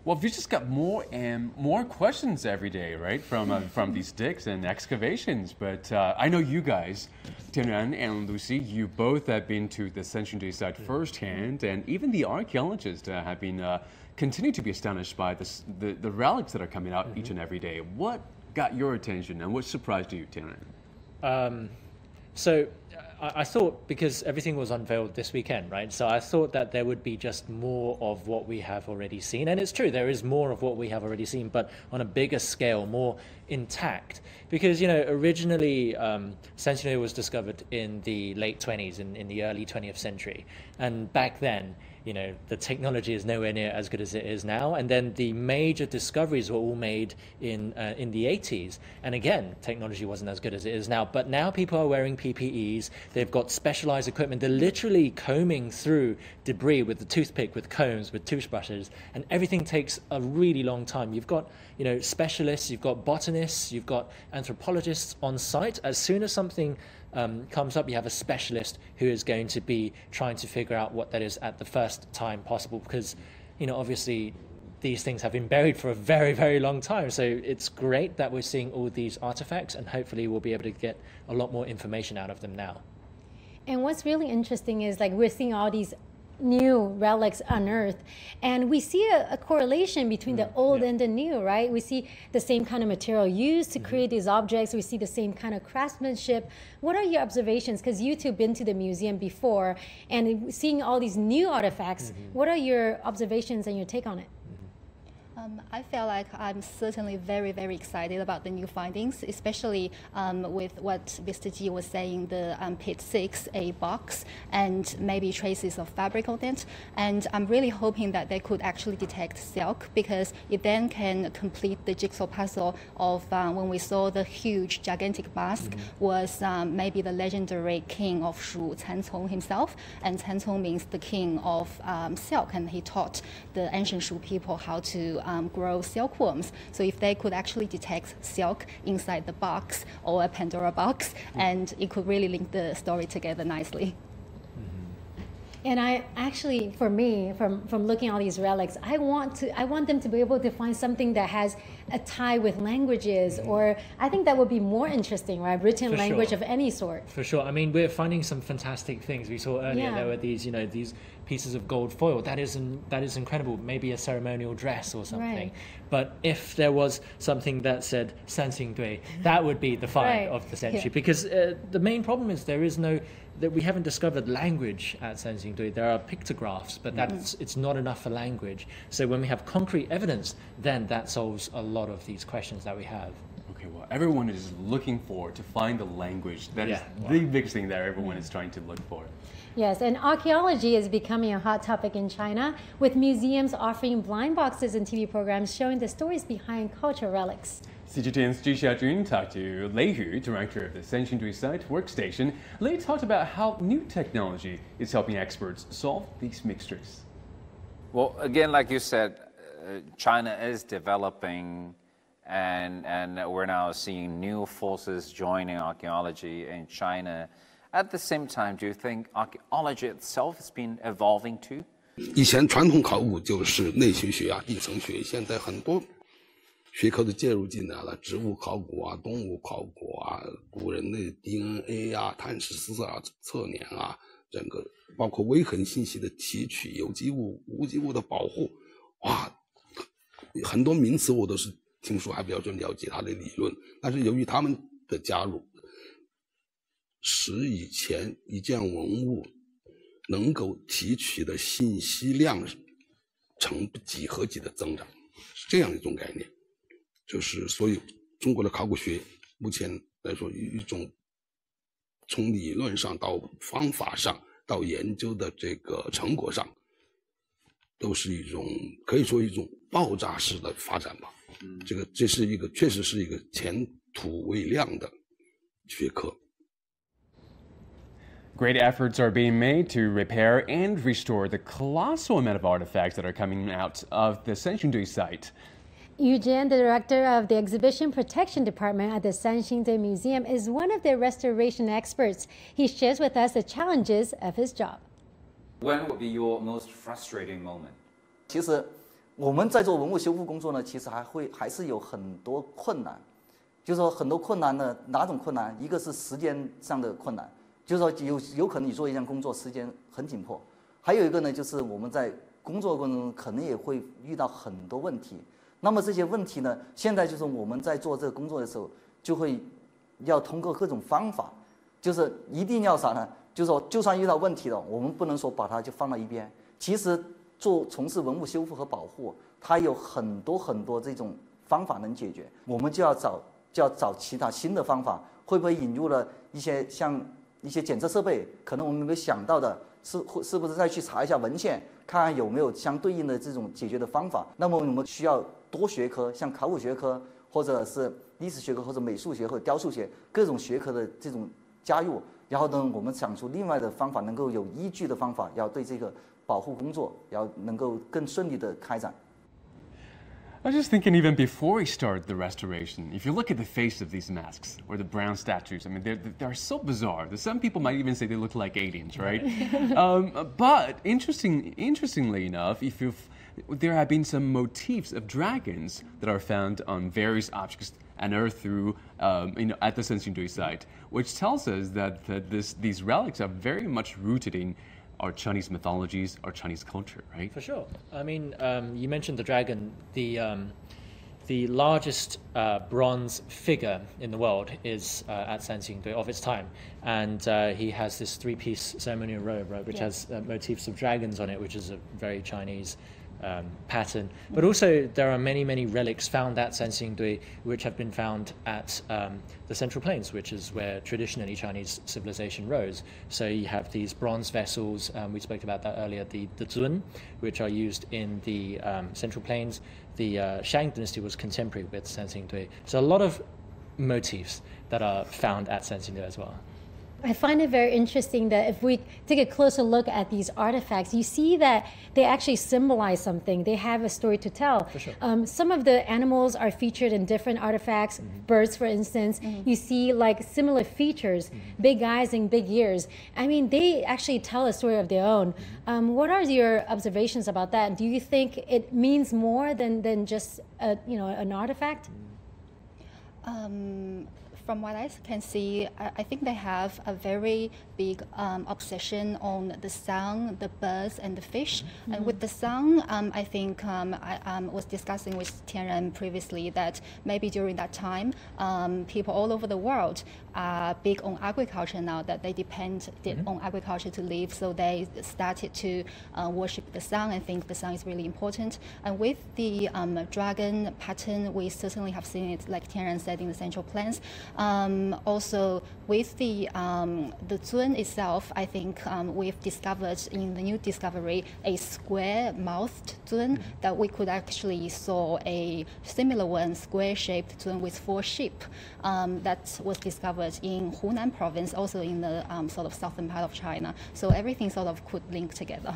Well, we just got more and more questions every day, right, from these digs and excavations. But I know you guys, Tianran and Lucy, you both have been to the SANXINGDUI site firsthand, and even the archaeologists have been continue to be astonished by the relics that are coming out each and every day. What got your attention, and what surprised you, Tianran? So I thought, because everything was unveiled this weekend, right? So I thought that there would be just more of what we have already seen. And it's true, there is more of what we have already seen, but on a bigger scale, more intact. Because, you know, originally SANXINGDUI was discovered in the late 20s, in the early 20th century. And back then, you know, the technology is nowhere near as good as it is now. And then the major discoveries were all made in the 80s. And again, technology wasn't as good as it is now. But now people are wearing PPEs. They've got specialized equipment. They're literally combing through debris with the toothpick, with combs, with toothbrushes. And everything takes a really long time. You've got, you know, specialists, you've got botanists, you've got anthropologists on site. As soon as something comes up, you have a specialist who is going to be trying to figure out what that is at the first time possible, because, you know, obviously these things have been buried for a very, very long time. So it's great that we're seeing all these artifacts, and hopefully we'll be able to get a lot more information out of them now. And what's really interesting is, like, we're seeing all these new relics unearthed, and we see a correlation between the old and the new, right? We see the same kind of material used to create these objects. We see the same kind of craftsmanship. What are your observations? Because you two have been to the museum before, and seeing all these new artifacts, what are your observations and your take on it? I feel like I'm certainly very, very excited about the new findings, especially with what Mr. Ji was saying, the pit 6A box and maybe traces of fabric on it. And I'm really hoping that they could actually detect silk, because it then can complete the jigsaw puzzle of when we saw the huge, gigantic mask was maybe the legendary king of Shu, Cancong himself. And Cancong means the king of silk, and he taught the ancient Shu people how to grow silkworms. So if they could actually detect silk inside the box, or a Pandora box, and it could really link the story together nicely. And I actually, for me, from looking at all these relics, I want them to be able to find something that has a tie with languages, or I think that would be more interesting, right? Written language of any sort. For sure. I mean, we're finding some fantastic things. We saw earlier there were these, you know, these pieces of gold foil. That is incredible. Maybe a ceremonial dress or something. Right. But if there was something that said SANXINGDUI, that would be the find of the century. Because the main problem is that we haven't discovered language at SANXINGDUI. There are pictographs, but it's not enough for language. So when we have concrete evidence, then that solves a lot of these questions that we have. Okay, well, everyone is looking for to find the language. That is the biggest thing that everyone is trying to look for. Yes, and archaeology is becoming a hot topic in China, with museums offering blind boxes and TV programs showing the stories behind cultural relics. CGTN's Ji Xiajun talked to Lei Yu, director of the SANXINGDUI site workstation. Lei talked about how new technology is helping experts solve these mysteries. Well, again, like you said, China is developing, and we're now seeing new forces joining archaeology in China. At the same time, do you think archaeology itself has been evolving too? 以前传统考古就是内学学啊、地层学，现在很多学科都介入进来了，植物考古啊、动物考古啊、古人的 DNA 啊、碳十四啊、测年啊，整个包括微痕信息的提取、有机物、无机物的保护，哇，很多名词我都是听说，还比较了解它的理论，但是由于他们的加入，使以前一件文物能够提取的信息量成几何级的增长，是这样一种概念。就是所以中国的考古学目前来说，一种从理论上到方法上到研究的这个成果上，都是一种可以说一种爆炸式的发展吧。这是一个确实是一个前途未亮的学科。Great efforts are being made to repair and restore the colossal amount of artifacts that are coming out of the SANXINGDUI site. Yu Jian, the director of the Exhibition Protection Department at the SANXINGDUI Museum, is one of the restoration experts. He shares with us the challenges of his job. When would be your most frustrating moment? 其实我们在做文物修复工作呢，其实还是有很多困难，就是说很多困难呢，哪种困难？一个是时间上的困难，就是说有可能你做一项工作时间很紧迫，还有一个呢，就是我们在工作过程中可能也会遇到很多问题。那么这些问题呢，现在就是我们在做这个工作的时候，就会要通过各种方法，就是一定要啥呢？就是说，就算遇到问题了，我们不能说把它就放到一边。其实从事文物修复和保护，它有很多这种方法能解决。我们就要找其他新的方法，会不会引入了一些像一些检测设备？可能我们没有想到的，是不是再去查一下文献，看看有没有相对应的这种解决的方法？那么我们需要多学科，像考古学科，或者是历史学科，或者美术学或者雕塑学各种学科的这种加入。然后呢，我们想出另外的方法，能够有依据的方法，要对这个保护工作要能够更顺利的开展。I was just thinking, even before we start the restoration, if you look at the face of these masks or the brown statues, I mean, they're so bizarre. Some people might even say they look like aliens, right? But interestingly enough, there have been some motifs of dragons that are found on various objects unearthed through, at the SANXINGDUI site, which tells us that these relics are very much rooted in our Chinese mythologies, our Chinese culture, right? For sure. I mean, you mentioned the dragon. The largest bronze figure in the world is at SANXINGDUI of its time, and he has this three-piece ceremonial robe, right, which has motifs of dragons on it, which is a very Chinese pattern. But also there are many relics found at SANXINGDUI which have been found at the Central Plains, which is where traditionally Chinese civilization rose. So you have these bronze vessels, we spoke about that earlier, the zun, which are used in the Central Plains. The Shang dynasty was contemporary with SANXINGDUI. So a lot of motifs that are found at SANXINGDUI as well. I find it very interesting that if we take a closer look at these artifacts, you see that they actually symbolize something. They have a story to tell. For sure. Some of the animals are featured in different artifacts, birds, for instance. You see like similar features, big eyes and big ears. I mean, they actually tell a story of their own. What are your observations about that? Do you think it means more than just an artifact? From what I can see, I think they have a very big obsession on the sun, the birds, and the fish. And with the sun, I think I was discussing with Tianren previously that maybe during that time, people all over the world are big on agriculture now, that they depend on agriculture to live. So they started to worship the sun and think the sun is really important. And with the dragon pattern, we certainly have seen it, like Tianren said, in the Central Plains. Also, with the zun itself, I think we've discovered in the new discovery a square-mouthed zun that we could actually saw a similar one, square-shaped zun with 4 sheep that was discovered in Hunan province, also in the sort of southern part of China. So everything sort of could link together.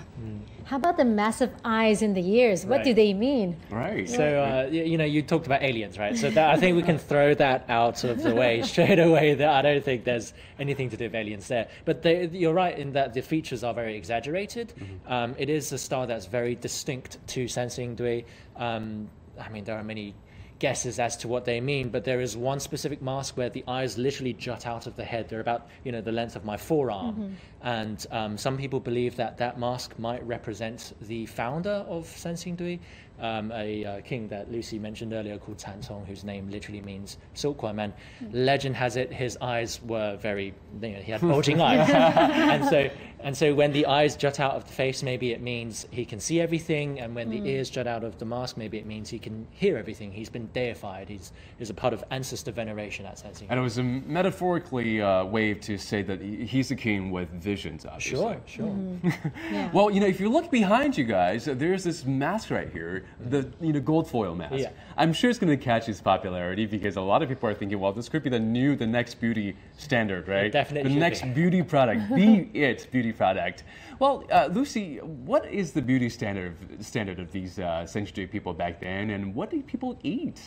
How about the massive eyes in the ears? What do they mean? Right. So, you talked about aliens, right? So I think we can throw that out of the way straight away. That I don't think there's anything to do with aliens there. But you're right in that the features are very exaggerated. It is a style that's very distinct to SANXINGDUI. I mean, there are many guesses as to what they mean, but there is one specific mask where the eyes literally jut out of the head. They're about the length of my forearm. And some people believe that mask might represent the founder of SANXINGDUI, a king that Lucy mentioned earlier called Cancong, whose name literally means silkworm. And legend has it his eyes were very, he had bulging eyes. And so when the eyes jut out of the face, maybe it means he can see everything. And when the ears jut out of the mask, maybe it means he can hear everything. He's been deified. He's a part of ancestor veneration at SANXINGDUI. And it was a metaphorically way to say that he's a king with visions, obviously. Sure. Yeah. Well, if you look behind you guys, there's this mask right here, the gold foil mask. Yeah. I'm sure it's going to catch its popularity because a lot of people are thinking, well, this could be the next beauty standard, right? It definitely the should next be. beauty product, beauty product. Well, Lucy, what is the beauty standard of these SANXINGDUI people back then, and what do people eat?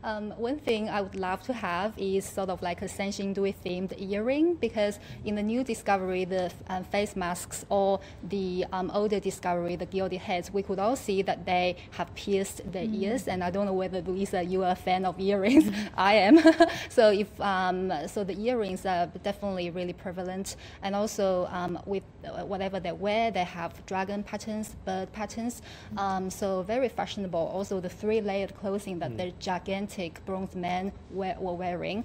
One thing I would love to have is sort of like a SANXINGDUI themed earring, because in the new discovery, the face masks, or the older discovery, the gilded heads, we could all see that they have pierced the ears. And I don't know whether, Louisa, you are a fan of earrings. I am. So if so, the earrings are definitely really prevalent. And also with whatever they wear, they have dragon patterns, bird patterns. So very fashionable. Also the 3-layered clothing that the gigantic bronze men were wearing.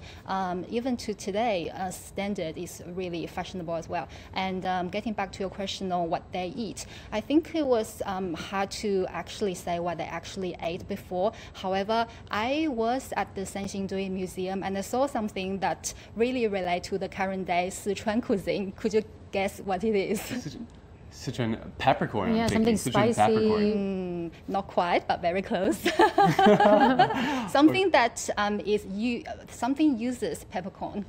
Even to today, standard is really fashionable as well. And getting back to your question on what they eat, I think it was hard to actually say what they actually ate before. However, I was at the SANXINGDUI Museum and I saw something that really relates to the current day Sichuan cuisine. Could you guess what it is? Sichuan peppercorn. Yeah, something spicy. Peppercorn. Not quite, but very close. Something that something uses peppercorn.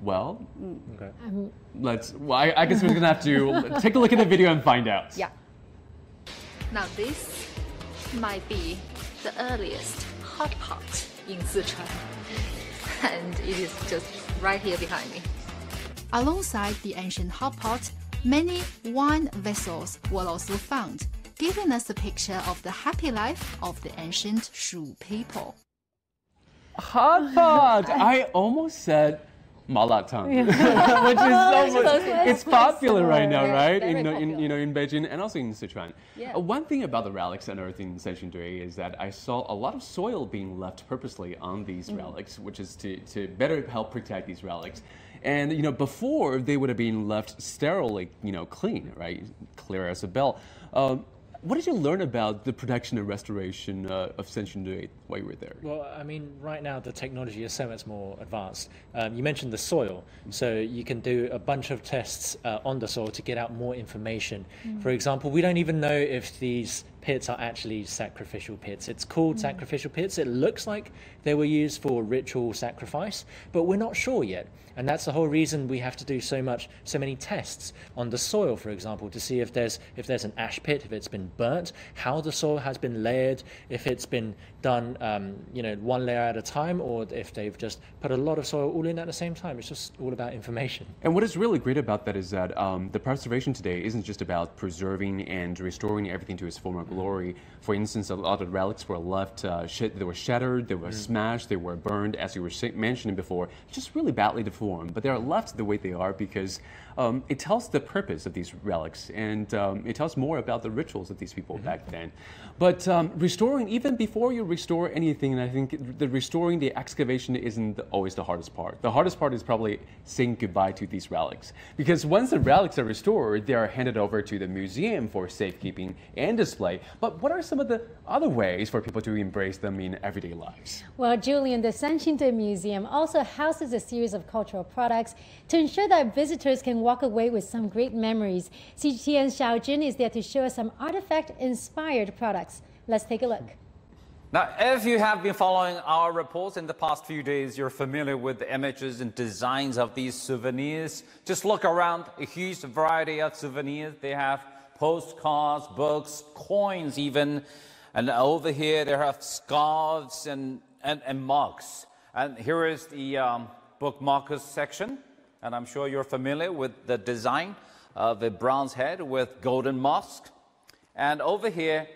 Well, Okay. well, I guess we're going to have to take a look at the video and find out. Yeah. Now this might be the earliest hot pot in Sichuan. And it is just right here behind me. Alongside the ancient hot pot, many wine vessels were also found, giving us a picture of the happy life of the ancient Shu people. Hot pot! I almost said malatang, which is it's popular right now, right? Very In Beijing and also in Sichuan. Yeah. One thing about the relics unearthed in SANXINGDUI is that I saw a lot of soil being left purposely on these relics, which is to better help protect these relics. And before they would have been left sterilely, clean, right, clear as a bell. What did you learn about the protection and restoration of SANXINGDUI while you were there? Well, I mean, right now the technology is so much more advanced. You mentioned the soil, so you can do a bunch of tests on the soil to get out more information. For example, we don't even know if these pits are actually sacrificial pits. It's called sacrificial pits. It looks like they were used for ritual sacrifice, but we're not sure yet. And that's the whole reason we have to do so many tests on the soil, for example, to see if there's an ash pit, if it's been burnt, how the soil has been layered, if it's been done, one layer at a time, or if they've just put a lot of soil all in at the same time. It's just all about information. And what is really great about that is that the preservation today isn't just about preserving and restoring everything to its former glory. For instance, a lot of relics were left, they were shattered, they were smashed, they were burned, as you were mentioning before, just really badly deformed. But they are left the way they are because it tells the purpose of these relics, and it tells more about the rituals of these people back then. But restoring, even before you restore anything, and I think the restoring, the excavation isn't always the hardest part. The hardest part is probably saying goodbye to these relics. Because once the relics are restored, they are handed over to the museum for safekeeping and display. But what are some of the other ways for people to embrace them in everyday lives? Well, Julian, the SANXINGDUI Museum also houses a series of cultural products to ensure that visitors can walk away with some great memories. CGTN Xiaojun is there to show us some artifact-inspired products. Let's take a look. Now, if you have been following our reports in the past few days, you're familiar with the images and designs of these souvenirs. Just look around, a huge variety of souvenirs. They have postcards, books, coins even. And over here, they have scarves and mugs. And here is the bookmarkers section. And I'm sure you're familiar with the design of a bronze head with golden mask. And over here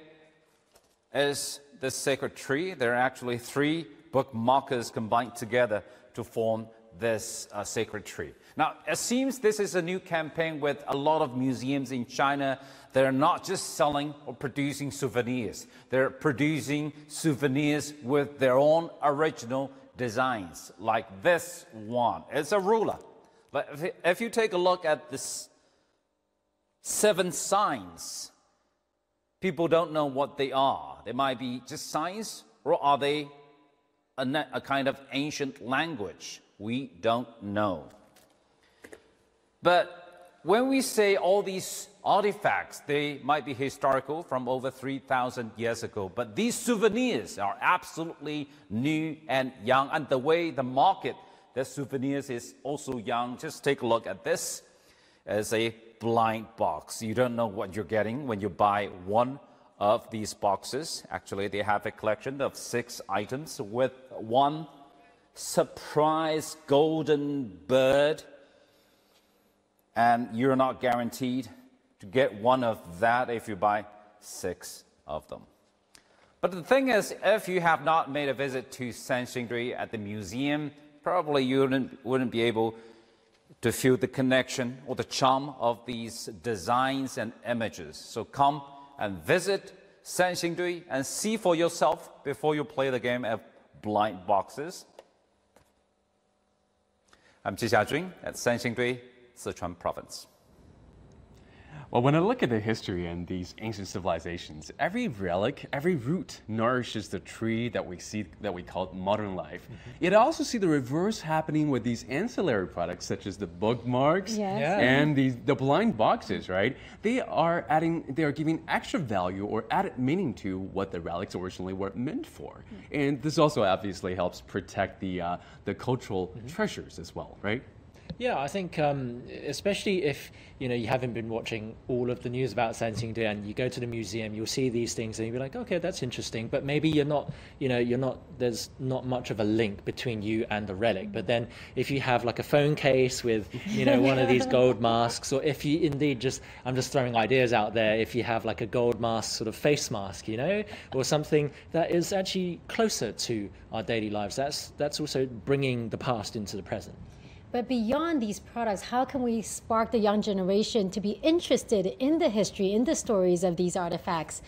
is the sacred tree. There are actually 3 bookmarkers combined together to form this sacred tree. Now, it seems this is a new campaign with a lot of museums in China. They're not just selling or producing souvenirs. They're producing souvenirs with their own original designs, like this one. It's a ruler. But if you take a look at this 7 signs, people don't know what they are. They might be just signs, or are they a kind of ancient language? We don't know. But when we say all these artifacts, they might be historical from over 3,000 years ago. But these souvenirs are absolutely new and young. And the way the market, the souvenirs is also young. Just take a look at this as a blind box. You don't know what you're getting when you buy one of these boxes. Actually, they have a collection of 6 items with one surprise golden bird. And you're not guaranteed to get one of that if you buy 6 of them. But the thing is, if you have not made a visit to SANXINGDUI at the museum, probably you wouldn't be able to feel the connection or the charm of these designs and images. So come and visit SANXINGDUI and see for yourself before you play the game of blind boxes. I'm Ji Xiajun at SANXINGDUI, Sichuan Province. Well, when I look at the history and these ancient civilizations, every relic, every root nourishes the tree that we see, that we call modern life. Yet I also see the reverse happening with these ancillary products, such as the bookmarks and the blind boxes, right? They are giving extra value or added meaning to what the relics originally were meant for. And this also obviously helps protect the cultural treasures as well, right? Yeah, I think especially if you haven't been watching all of the news about SANXINGDUI and you go to the museum, you'll see these things and you'll be like, okay, that's interesting, but maybe there's not much of a link between you and the relic. But then if you have like a phone case with one of these gold masks, or if you indeed I'm just throwing ideas out there, if you have like a gold mask sort of face mask, or something that is actually closer to our daily lives, that's also bringing the past into the present. But beyond these products, how can we spark the young generation to be interested in the history, in the stories of these artifacts?